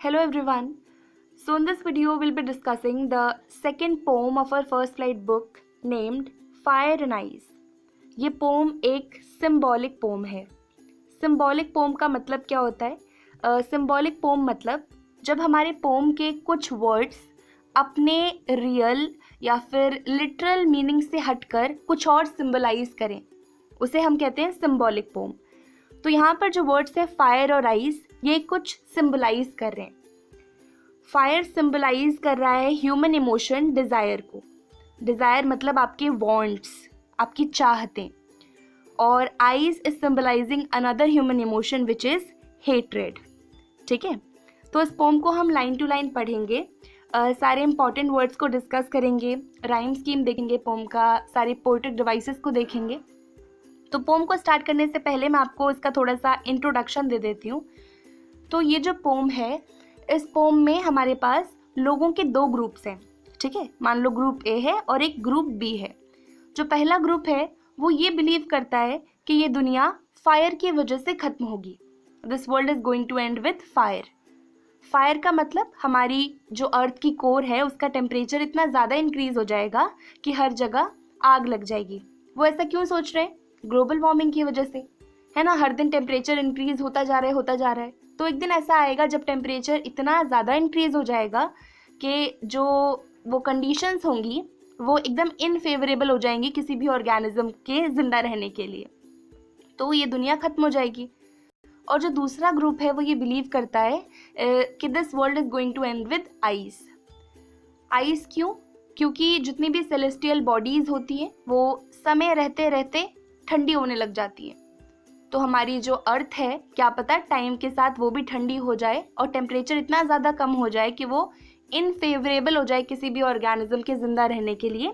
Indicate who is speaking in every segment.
Speaker 1: Hello everyone. So in this video we'll be discussing the second poem of our first flight book named Fire and Ice. ये pome एक symbolic pome है. Symbolic pome का मतलब क्या होता है? Symbolic pome मतलब जब हमारे पोम के कुछ वर्ड्स अपने रियल या फिर लिटरल मीनिंग से हटकर कुछ और सिंबलाइज करें, उसे हम कहते हैं सिंबॉलिक पोम. तो यहाँ पर जो वर्ड्स है फायर और आइस, ये कुछ सिंबलाइज कर रहे हैं. फायर सिंबलाइज कर रहा है ह्यूमन इमोशन डिज़ायर को. डिज़ायर मतलब आपके वांट्स, आपकी चाहतें. और eyes is symbolising another human emotion which is hatred. ठीक है, तो इस पोम को हम लाइन टू लाइन पढ़ेंगे, सारे इंपॉर्टेंट वर्ड्स को डिस्कस करेंगे, राइम स्कीम देखेंगे पोम का, सारे पोएटिक डिवाइसेस को देखेंगे. तो पोम को स्टार्ट करने से पहले मैं आपको इसका थोड़ा सा इंट्रोडक्शन दे देती हूँ. तो ये जो पोम है, इस पोम में हमारे पास लोगों के दो ग्रुप्स हैं. ठीक है, मान लो ग्रुप ए है और एक ग्रुप बी है. जो पहला ग्रुप है वो ये बिलीव करता है कि ये दुनिया फायर की वजह से ख़त्म होगी. This world is going to end with fire. Fire का मतलब हमारी जो अर्थ की कोर है उसका टेम्परेचर इतना ज़्यादा इंक्रीज़ हो जाएगा कि हर जगह आग लग जाएगी. वो ऐसा क्यों सोच रहे हैं? ग्लोबल वार्मिंग की वजह से, है ना. हर दिन टेम्परेचर इंक्रीज़ होता जा रहा है. तो एक दिन ऐसा आएगा जब टेम्परेचर इतना ज़्यादा इंक्रीज़ हो जाएगा कि जो वो कंडीशंस होंगी वो एकदम इनफेवरेबल हो जाएंगी किसी भी ऑर्गेनिज्म के ज़िंदा रहने के लिए. तो ये दुनिया ख़त्म हो जाएगी. और जो दूसरा ग्रुप है वो ये बिलीव करता है कि this world is going to end with ice. Ice क्यों? क्योंकि जितनी भी सेलेस्टियल बॉडीज़ होती हैं वो समय रहते रहते ठंडी होने लग जाती है. तो हमारी जो अर्थ है, क्या पता टाइम के साथ वो भी ठंडी हो जाए और टेम्परेचर इतना ज़्यादा कम हो जाए कि वो इनफेवरेबल हो जाए किसी भी ऑर्गेनिज्म के ज़िंदा रहने के लिए.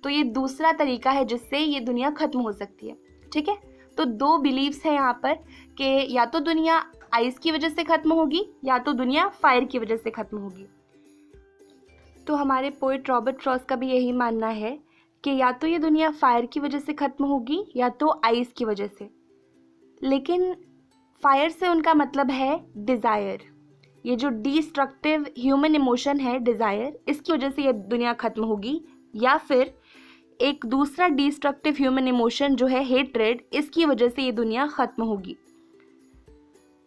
Speaker 1: तो ये दूसरा तरीका है जिससे ये दुनिया ख़त्म हो सकती है. ठीक है, तो दो बिलीव्स हैं यहाँ पर कि या तो दुनिया आइस की वजह से ख़त्म होगी या तो दुनिया फायर की वजह से ख़त्म होगी. तो हमारे पोएट रॉबर्ट फ्रॉस्ट का भी यही मानना है कि या तो ये दुनिया फायर की वजह से ख़त्म होगी या तो आइस की वजह से. लेकिन फायर से उनका मतलब है डिज़ायर. ये जो डिस्ट्रक्टिव ह्यूमन इमोशन है डिज़ायर, इसकी वजह से ये दुनिया ख़त्म होगी. या फिर एक दूसरा डिस्ट्रक्टिव ह्यूमन इमोशन जो है हेट्रेड, इसकी वजह से ये दुनिया ख़त्म होगी.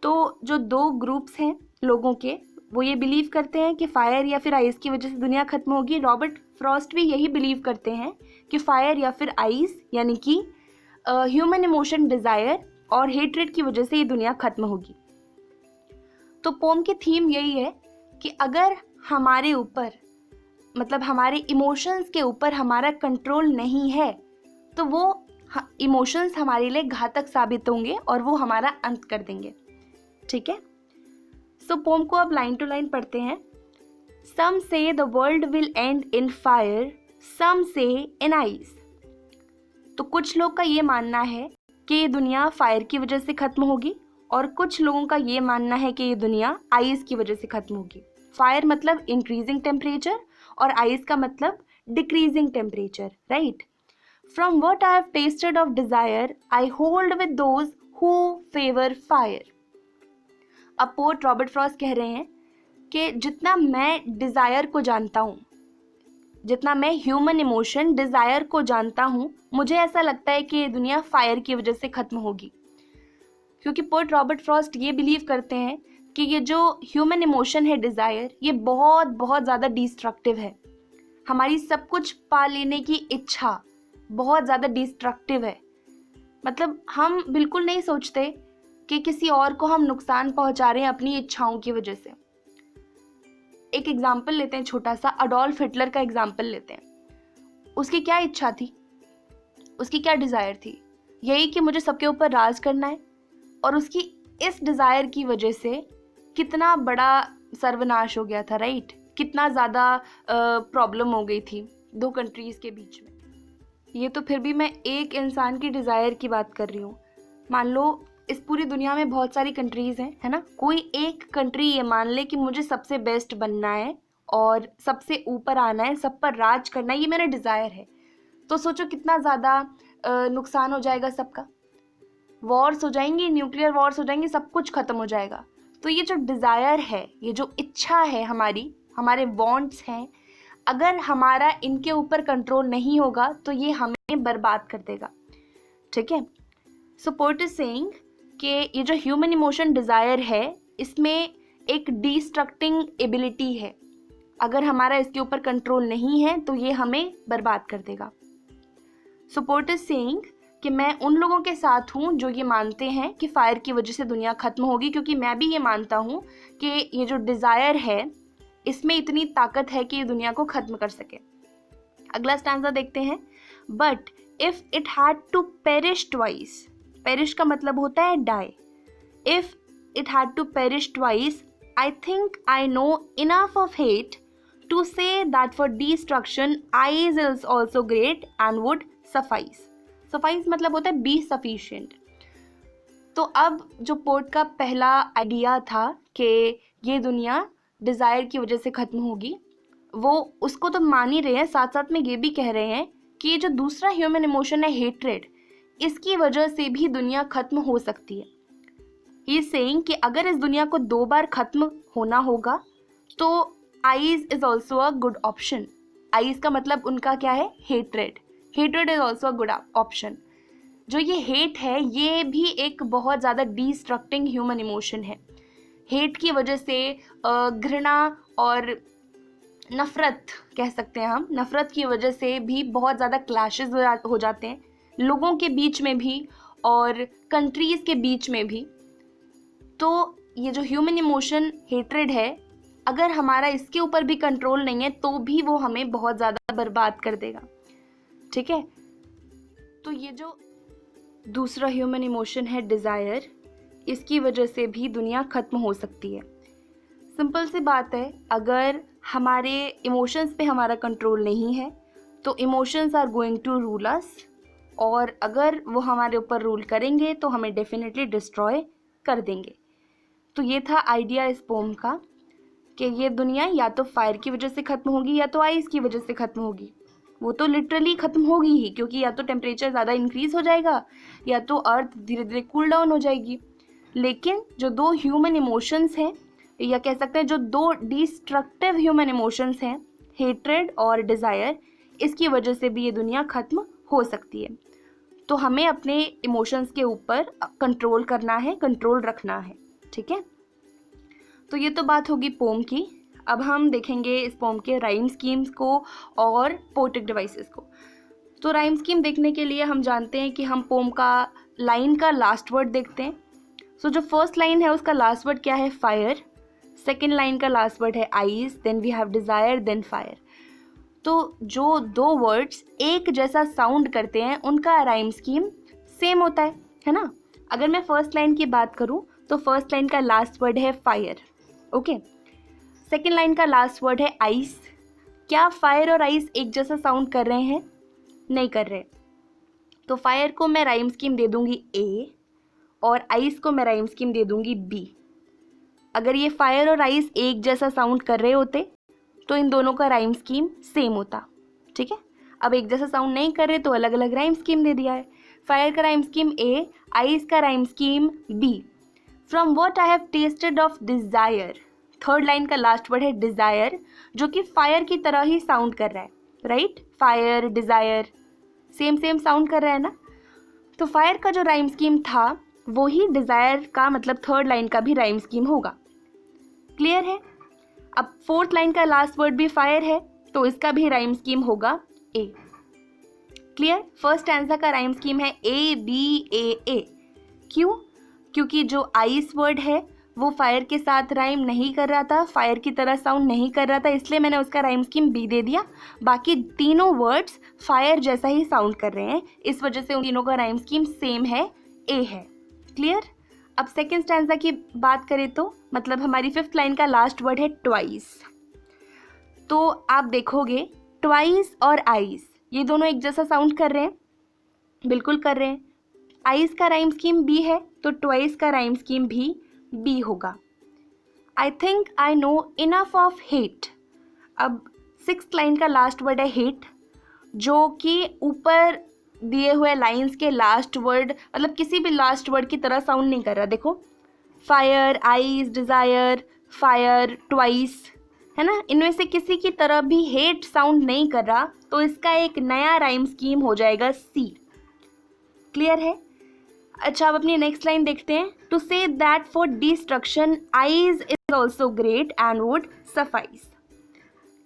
Speaker 1: तो जो दो ग्रुप्स हैं लोगों के, वो ये बिलीव करते हैं कि फायर या फिर आइस की वजह से दुनिया ख़त्म होगी. रॉबर्ट फ्रॉस्ट भी यही बिलीव करते हैं कि फायर या फिर आइस यानी कि ह्यूमन इमोशन डिज़ायर और हेट्रेड की वजह से ये दुनिया ख़त्म होगी. तो पोम की थीम यही है कि अगर हमारे ऊपर, मतलब हमारे इमोशंस के ऊपर हमारा कंट्रोल नहीं है तो वो इमोशंस हमारे लिए घातक साबित होंगे और वो हमारा अंत कर देंगे. ठीक है, सो पोम को अब लाइन टू लाइन पढ़ते हैं. Some say the world will end in fire, some say in ice. तो कुछ लोग का ये मानना है कि ये दुनिया फायर की वजह से ख़त्म होगी और कुछ लोगों का ये मानना है कि ये दुनिया आइस की वजह से ख़त्म होगी. फायर मतलब इंक्रीजिंग टेम्परेचर और आइस का मतलब decreasing temperature, right. From what I have tasted of desire I hold with those who favour fire. अब पोएट रॉबर्ट फ्रॉस्ट कह रहे हैं कि जितना मैं डिज़ायर को जानता हूँ, जितना मैं ह्यूमन इमोशन डिज़ायर को जानता हूँ, मुझे ऐसा लगता है कि ये दुनिया फायर की वजह से ख़त्म होगी. क्योंकि पोएट रॉबर्ट फ्रॉस्ट ये बिलीव करते हैं कि ये जो ह्यूमन इमोशन है डिज़ायर, ये बहुत बहुत ज़्यादा डिस्ट्रक्टिव है. हमारी सब कुछ पा लेने की इच्छा बहुत ज़्यादा डिस्ट्रक्टिव है. मतलब हम बिल्कुल नहीं सोचते कि किसी और को हम नुकसान पहुंचा रहे हैं अपनी इच्छाओं की वजह से. एक एग्जाम्पल लेते हैं छोटा सा, अडोल्फ हिटलर का एग्जाम्पल लेते हैं. उसकी क्या इच्छा थी, उसकी क्या डिज़ायर थी? यही कि मुझे सबके ऊपर राज करना है. और उसकी इस डिज़ायर की वजह से कितना बड़ा सर्वनाश हो गया था, राइट. कितना ज़्यादा प्रॉब्लम हो गई थी दो कंट्रीज़ के बीच में. ये तो फिर भी मैं एक इंसान की डिज़ायर की बात कर रही हूँ. मान लो इस पूरी दुनिया में बहुत सारी कंट्रीज़ हैं, है ना. कोई एक कंट्री ये मान ले कि मुझे सबसे बेस्ट बनना है और सबसे ऊपर आना है, सब पर राज करना है, ये मेरा डिज़ायर है. तो सोचो कितना ज़्यादा नुकसान हो जाएगा सबका. वॉर्स हो जाएंगी, न्यूक्लियर वॉर्स हो जाएंगी, सब कुछ ख़त्म हो जाएगा. तो ये जो डिज़ायर है, ये जो इच्छा है हमारी, हमारे वांट्स हैं, अगर हमारा इनके ऊपर कंट्रोल नहीं होगा तो ये हमें बर्बाद कर देगा, ठीक है। सो पोएट इज सेइंग कि ये जो ह्यूमन इमोशन डिज़ायर है, इसमें एक डिस्ट्रक्टिंग एबिलिटी है। अगर हमारा इसके ऊपर कंट्रोल नहीं है तो ये हमें बर्बाद कर देगा। सो पोएट इज सेइंग कि मैं उन लोगों के साथ हूँ जो ये मानते हैं कि फायर की वजह से दुनिया ख़त्म होगी, क्योंकि मैं भी ये मानता हूँ कि ये जो डिज़ायर है इसमें इतनी ताकत है कि ये दुनिया को ख़त्म कर सके। अगला स्टैंजा देखते हैं। But if it had to perish twice, perish का मतलब होता है die. If it had to perish twice, I think I know enough of hate to say that for destruction ice is also great and would suffice. Suffice मतलब होता है be sufficient. तो अब जो पोएट का पहला आइडिया था कि ये दुनिया डिज़ायर की वजह से ख़त्म होगी, वो उसको तो मान ही रहे हैं, साथ साथ में ये भी कह रहे हैं कि ये जो दूसरा ह्यूमन इमोशन है हेट्रेड, इसकी वजह से भी दुनिया ख़त्म हो सकती है। ही इज सेइंग कि अगर इस दुनिया को 2 बार ख़त्म होना होगा तो eyes is also a good option. Eyes का मतलब उनका क्या है? Hatred. Hatred is also a good option. जो ये हेट है ये भी एक बहुत ज़्यादा डिस्ट्रक्टिंग ह्यूमन इमोशन है। हेट की वजह से घृणा और नफ़रत कह सकते हैं हम, नफ़रत की वजह से भी बहुत ज़्यादा क्लैशेस हो जाते हैं, लोगों के बीच में भी और कंट्रीज़ के बीच में भी। तो ये जो ह्यूमन इमोशन हेट्रेड है, अगर हमारा इसके ऊपर भी कंट्रोल नहीं है तो भी वो हमें बहुत ज़्यादा बर्बाद कर देगा, ठीक है। तो ये जो दूसरा ह्यूमन इमोशन है डिज़ायर, इसकी वजह से भी दुनिया ख़त्म हो सकती है। सिंपल सी बात है, अगर हमारे इमोशंस पे हमारा कंट्रोल नहीं है तो emotions are going to rule us, और अगर वो हमारे ऊपर रूल करेंगे तो हमें डेफिनेटली डिस्ट्रॉय कर देंगे। तो ये था आइडिया इस पोम का कि ये दुनिया या तो फायर की वजह से ख़त्म होगी या तो आइस की वजह से ख़त्म होगी। वो तो लिटरली ख़त्म होगी ही, क्योंकि या तो टेम्परेचर ज़्यादा इंक्रीज़ हो जाएगा या तो अर्थ धीरे धीरे कूल डाउन हो जाएगी। लेकिन जो 2 ह्यूमन इमोशंस हैं, या कह सकते हैं जो 2 डिस्ट्रक्टिव ह्यूमन इमोशंस हैं, हेट्रेड और डिज़ायर, इसकी वजह से भी ये दुनिया ख़त्म हो सकती है। तो हमें अपने इमोशंस के ऊपर कंट्रोल करना है, कंट्रोल रखना है, ठीक है। तो ये तो बात होगी पोम की। अब हम देखेंगे इस पोम के राइम स्कीम्स को और पोएटिक डिवाइसेस को। तो राइम स्कीम देखने के लिए हम जानते हैं कि हम पोम का लाइन का लास्ट वर्ड देखते हैं। सो जो फर्स्ट लाइन है उसका लास्ट वर्ड क्या है? फायर। सेकेंड लाइन का लास्ट वर्ड है ice, then we have desire, then fire. तो जो 2 वर्ड्स एक जैसा साउंड करते हैं उनका राइम स्कीम सेम होता है ना। अगर मैं फर्स्ट लाइन की बात करूं तो फर्स्ट लाइन का लास्ट वर्ड है फायर, ओके। सेकेंड लाइन का लास्ट वर्ड है आइस। क्या फायर और आइस एक जैसा साउंड कर रहे हैं? नहीं कर रहे। तो फायर को मैं राइम स्कीम दे दूंगी ए और आइस को मैं राइम स्कीम दे दूंगी बी। अगर ये फायर और आइस एक जैसा साउंड कर रहे होते तो इन दोनों का राइम स्कीम सेम होता, ठीक है। अब एक जैसा साउंड नहीं कर रहे तो अलग अलग राइम स्कीम दे दिया है। फायर का राइम स्कीम ए, आइस का rhyme scheme B. From what I have tasted of desire, third line का लास्ट वर्ड है डिज़ायर, जो कि फायर की तरह ही साउंड कर रहा है, right. Fire, desire same same sound कर रहा है ना। तो फायर का जो राइम स्कीम था वो ही डिज़ायर का, मतलब थर्ड लाइन का भी राइम स्कीम होगा। क्लियर है। अब फोर्थ लाइन का लास्ट वर्ड भी फायर है तो इसका भी राइम स्कीम होगा ए। क्लियर। फर्स्ट आंसर का राइम स्कीम है ए बी ए ए। क्यों? क्योंकि जो आइस वर्ड है वो फायर के साथ राइम नहीं कर रहा था, फायर की तरह साउंड नहीं कर रहा था, इसलिए मैंने उसका राइम स्कीम बी दे दिया। बाकी तीनों वर्ड्स फायर जैसा ही साउंड कर रहे हैं, इस वजह से उन तीनों का राइम स्कीम सेम है, ए है। क्लियर। अब सेकेंड स्टैंजा की बात करें तो मतलब हमारी फिफ्थ लाइन का लास्ट वर्ड है ट्वाइस। तो आप देखोगे ट्वाइस और आइस ये दोनों एक जैसा साउंड कर रहे हैं, बिल्कुल कर रहे हैं। आइस का राइम स्कीम बी है तो ट्वाइस का राइम स्कीम भी बी होगा। आई think I know enough of hate. अब सिक्स्थ लाइन का लास्ट वर्ड है हेट, जो कि ऊपर दिए हुए लाइंस के लास्ट वर्ड, मतलब किसी भी लास्ट वर्ड की तरह साउंड नहीं कर रहा। देखो fire, eyes, desire, fire, twice, है ना, इनमें से किसी की तरह भी हेट साउंड नहीं कर रहा, तो इसका एक नया राइम स्कीम हो जाएगा सी। क्लियर है? अच्छा, अब अपनी नेक्स्ट लाइन देखते हैं। To say that for destruction ice is also great and would suffice.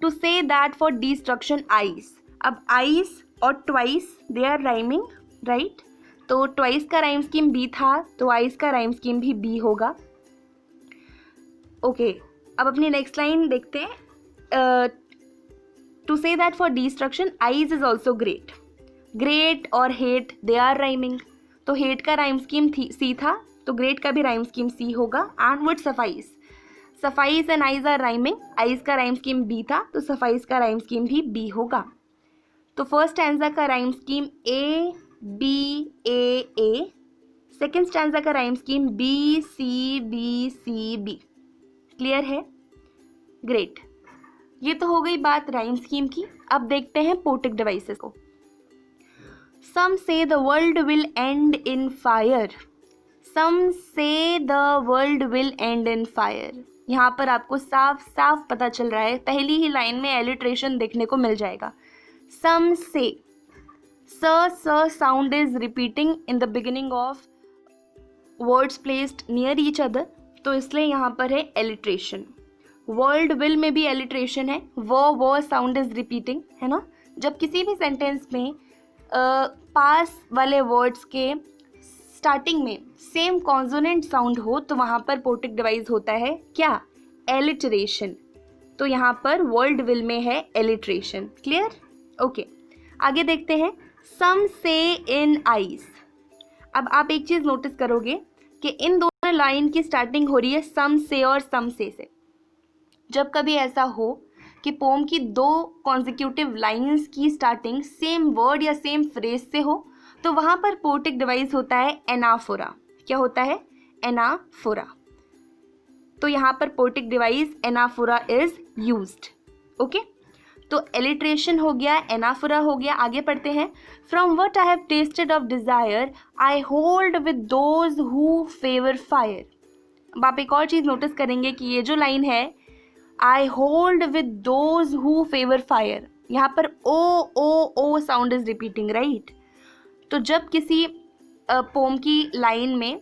Speaker 1: To say that for destruction ice, अब आइज और twice they are rhyming, right? तो ट्वाइस का राइम स्कीम बी था, तो आइज का rhyme scheme भी B होगा। Okay, अब अपनी नेक्स्ट लाइन देखते हैं। To say that for destruction ice is also great, great और हेट दे आर राइमिंग, तो हेट का राइम स्कीम सी था, तो ग्रेट का भी राइम स्कीम सी होगा। And would suffice, suffice and ice are rhyming, ice का राइम स्कीम बी था, तो सफाइस का राइम स्कीम भी बी होगा। तो फर्स्ट स्टैंजा का rhyme scheme A B A, second stanza का rhyme scheme B C B. Clear है? ग्रेट, ये तो हो गई बात राइम स्कीम की। अब देखते हैं पोएटिक डिवाइसेस को। Some say the world will end in fire. Some say the world will end in fire. यहाँ पर आपको साफ साफ पता चल रहा है, पहली ही लाइन में एलिट्रेशन देखने को मिल जाएगा। Some say, s sound is repeating in the beginning of words placed near each other, तो इसलिए यहाँ पर है एलिट्रेशन। वर्ल्ड विल में भी एलिट्रेशन है, वो साउंड इज रिपीटिंग, है ना। जब किसी भी सेंटेंस में पास वाले वर्ड्स के स्टार्टिंग में सेम कॉन्सोनेंट साउंड हो, तो वहाँ पर पोएटिक डिवाइस होता है क्या? एलिट्रेशन। तो यहाँ पर वर्ल्ड विल में है एलिट्रेशन। क्लियर? ओके, आगे देखते हैं। सम से इन आइज। अब आप एक चीज़ नोटिस करोगे कि इन दोनों लाइन की स्टार्टिंग हो रही है सम से और सम से। जब कभी ऐसा हो कि पोम की दो कॉन्जिक्यूटिव लाइंस की स्टार्टिंग सेम वर्ड या सेम फ्रेज से हो, तो वहाँ पर पोएटिक डिवाइस होता है एनाफोरा। क्या होता है? एनाफोरा। तो यहाँ पर poetic device anaphora is used. Okay, तो एलिट्रेशन हो गया, एनाफोरा हो गया। आगे पढ़ते हैं। From what I have tasted of desire I hold with those who favour fire. अब आप एक और चीज़ नोटिस करेंगे कि ये जो लाइन है I hold with those who favor fire, यहाँ पर ओ साउंड इज रिपीटिंग, राइट? तो जब किसी पोम की लाइन में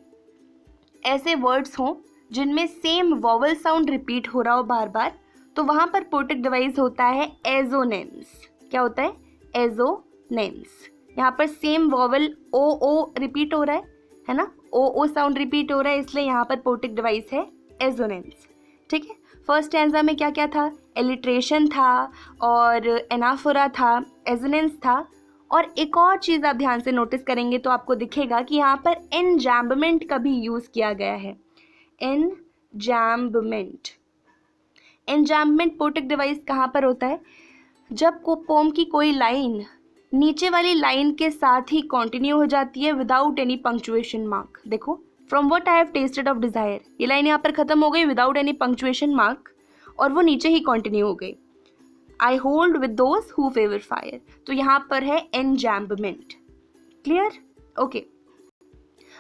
Speaker 1: ऐसे वर्ड्स हों जिनमें सेम वॉवल साउंड रिपीट हो रहा हो बार बार, तो वहाँ पर पोएटिक डिवाइस होता है एजोनेम्स। क्या होता है? एजोनेम्स। यहाँ पर सेम वॉवल ओ रिपीट हो रहा है ना, ओ साउंड रिपीट हो रहा है, इसलिए यहाँ पर पोएटिक डिवाइस है एजोनेम्स। ठीक है, फर्स्ट स्टैंजा में क्या क्या था? एलिट्रेशन था और एनाफोरा था, एजोनेंस था। और एक और चीज़ आप ध्यान से नोटिस करेंगे तो आपको दिखेगा कि यहाँ पर एनजैम्बमेंट का भी यूज़ किया गया है। एनजैम्बमेंट, एनजैम्बमेंट पोएटिक डिवाइस कहाँ पर होता है? जब को पोम की कोई लाइन नीचे वाली लाइन के साथ ही कंटिन्यू हो जाती है विदाउट एनी पंक्चुएशन मार्क। देखो, from what I have tasted of desire, ये लाइन यहाँ पर खत्म हो गई विदाउट एनी पंक्चुएशन मार्क और वो नीचे ही कंटिन्यू हो गई। I hold with those who favour fire, तो यहाँ पर है enjambment. Clear? Okay,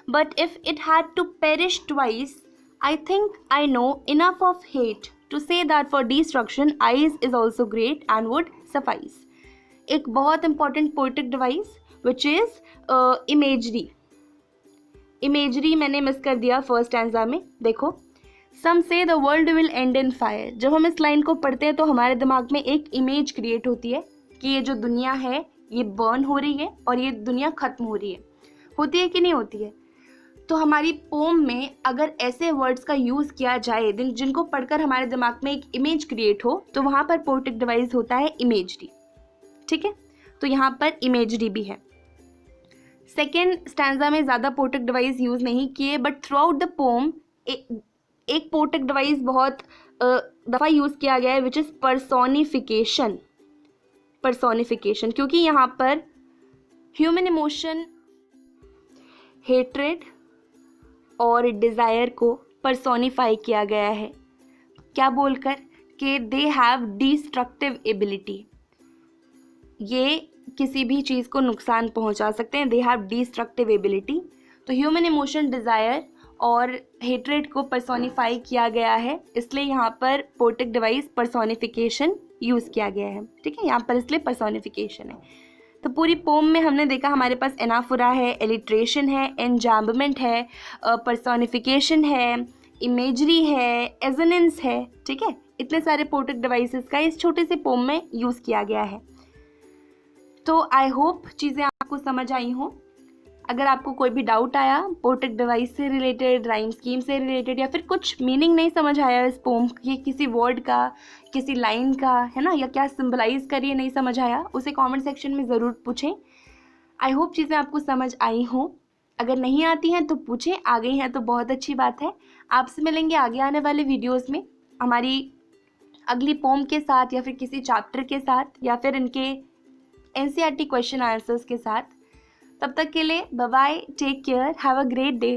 Speaker 1: but if it had to perish twice I think I know enough of hate to say that for destruction ice is also great and would suffice. एक बहुत important poetic device which is imagery. Imagery मैंने miss कर दिया first stanza में। देखो, some say the world will end in fire. जब हम इस लाइन को पढ़ते हैं तो हमारे दिमाग में एक इमेज क्रिएट होती है कि ये जो दुनिया है ये बर्न हो रही है और ये दुनिया ख़त्म हो रही है। होती है कि नहीं होती है? तो हमारी पोम में अगर ऐसे वर्ड्स का यूज़ किया जाए जिनको पढ़कर हमारे दिमाग में एक इमेज क्रिएट हो, तो वहाँ पर पोएटिक डिवाइस होता है इमेजरी। ठीक है, तो यहाँ पर इमेजरी भी है। सेकेंड स्टैंजा में ज़्यादा पोएटिक डिवाइस यूज़ नहीं किए, but through out the pome एक पोएटिक डिवाइस बहुत दफ़ा यूज़ किया गया है विच इज़ पर्सोनिफिकेशन। पर्सोनिफिकेशन, क्योंकि यहाँ पर ह्यूमन इमोशन हेट्रेड और डिज़ायर को पर्सोनिफाई किया गया है। क्या बोलकर? कि दे हैव डिस्ट्रक्टिव एबिलिटी, ये किसी भी चीज़ को नुकसान पहुंचा सकते हैं। They have destructive ability. तो ह्यूमन इमोशन डिज़ायर और हेट्रेड को पर्सोनिफाई किया गया है, इसलिए यहाँ पर पोएटिक डिवाइस पर्सोनिफिकेशन यूज़ किया गया है। ठीक है, यहाँ पर इसलिए पर्सोनिफिकेशन है। तो पूरी पोम में हमने देखा हमारे पास एनाफोरा है, एलिट्रेशन है, एनजाम्बमेंट है, पर्सोनिफिकेशन है, इमेजरी है, एजोनेंस है। ठीक है, इतने सारे पोएटिक डिवाइसेस का इस छोटे से पोम में यूज़ किया गया है। तो आई होप चीज़ें आपको समझ आई हों। अगर आपको कोई भी डाउट आया पोएटिक डिवाइस से रिलेटेड, राइम स्कीम से रिलेटेड, या फिर कुछ मीनिंग नहीं समझ आया इस पोम की, किसी वर्ड का, किसी लाइन का, है ना, या क्या सिंबलाइज करिए नहीं समझ आया, उसे कमेंट सेक्शन में ज़रूर पूछें। आई होप चीज़ें आपको समझ आई हों। अगर नहीं आती हैं तो पूछें, आ गई हैं तो बहुत अच्छी बात है। आपसे मिलेंगे आगे आने वाले वीडियोज़ में हमारी अगली पोम के साथ, या फिर किसी चैप्टर के साथ, या फिर इनके NCERT क्वेश्चन आंसर्स के साथ। तब तक के लिए bye bye, take care, have a great day.